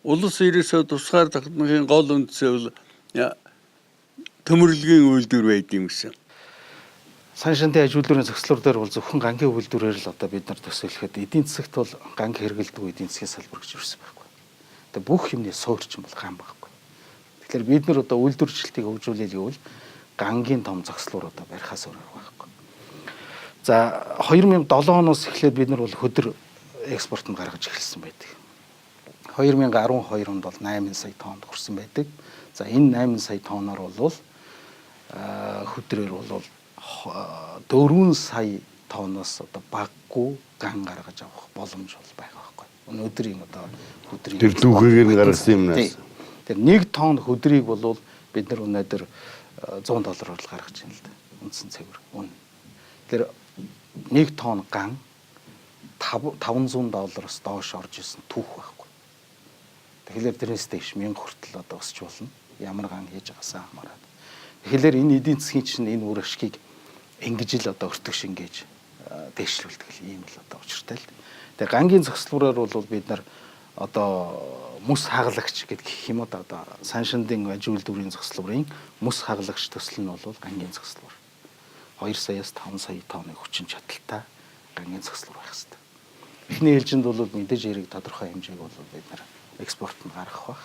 улс ерөөсөө тусгаар тогтнохын гол үндсээ бол төмөрлөгийн үйлдвэр байд юм гэсэн. Сайн шантай аж үйлдвэрийн зохицлоор дээр бол зөвхөн гангийн үйлдвэрээр л одоо бид нар төсөөлөхэд эдийн засагт бол ганг хэрэгэлдэг эдийн засгийн салбар гэж юусэн байхгүй. Тэгээ бүх юмний суурьчин бол ган байхгүй. Тэгэхээр бид нар одоо үйлдвэрчлэлтийг хөгжүүлэх гэвэл гангийн том зохицлоор одоо барихаас өөр байхгүй. За 2007 оноос эхлээд бид нар бол хөдөр экспортод гаргаж эхэлсэн байдаг. 2012 онд бол 8 сая тоннд хүрсэн байдаг. За энэ 8 сая тонноор бол хөдрөөр бол 4 сая тонноос одоо баггүй ган гаргаж авах боломж бол байгаа байхгүй. Өнөөдрийн одоо хөдрийн тэр түүхийг нь гаргасан юм наас. Тэр 1 тонн хөдрийг бол бид нар өнөөдөр $100 л гаргаж байна л да. Үндсэн цэвэр үнэ. Тэр 1 тонн ган $500 доош орж исэн түүх байхгүй. Тэгэхээр тэрнээс дэш 1000 хүртэл одоо өсч болно. Ямар ган хийж байгаасаа хамаарат. Тэгэхээр энэ эдийн засгийн чинь энэ үр ашгийг ингэж л одоо өртөг шингээж дэвшлүүлдэг ийм л одоо учиртай л. Тэгээ гангийн зохицлуулаар бол бид нар одоо мөс хагалагч гэх юм уу одоо сайн шандын аж үйлдвэрийн зохицлуурын мөс хагалагч төсөл нь бол гангийн зохицлуур. 2 саяас 5 сая тонны хүчин чадалтай гангийн зохицлуур байх хэрэгтэй. Эхний ээлжинд бол мэдээж хэрэг тодорхой хэмжээг бол бид нар экспортод гаргах байх.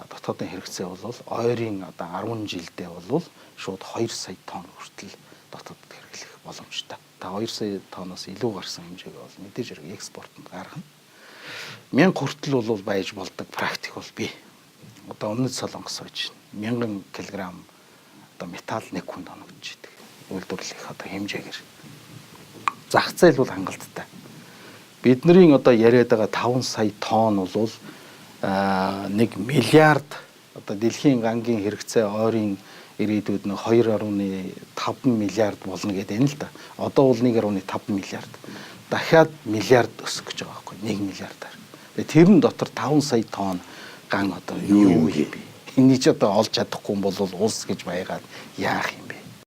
Дотоодын хэрэгцээ бол ойрын одоо 10 жилдээ бол шууд 2 сая тонн хүртэл дотоодд хэрэглэх боломжтой. Та 2 сая тонноос илүү гарсан хэмжээг бол мэдээж хэрэг экспортод гаргана. 1000 хүртэл бол байж болдог практик бол бий. Одоо өмнөд Солонгос байж 1000 кг одоо металл 1 хүнд оногдож идэг. Үйлдвэрлэх одоо хэмжээгээр. Зах зээл бол хангалттай. Бидний одоо яриад байгаа 5 сая тонн бол 1 миллиард одоо дэлхийн гангийн хэрэгцээ ойрын ирээдүйд нь 2.5 миллиард болно гэдэг юм л да. Одоо бол 1.5 миллиард. Дахиад миллиард өсөх гэж байгаа байхгүй 1 миллиардаар. Тэгээ тэрэн дотор 5 сая тонн ган одоо юу юм бэ? Энийг ч одоо олж чадахгүй бол улс гэж баягаад яах юм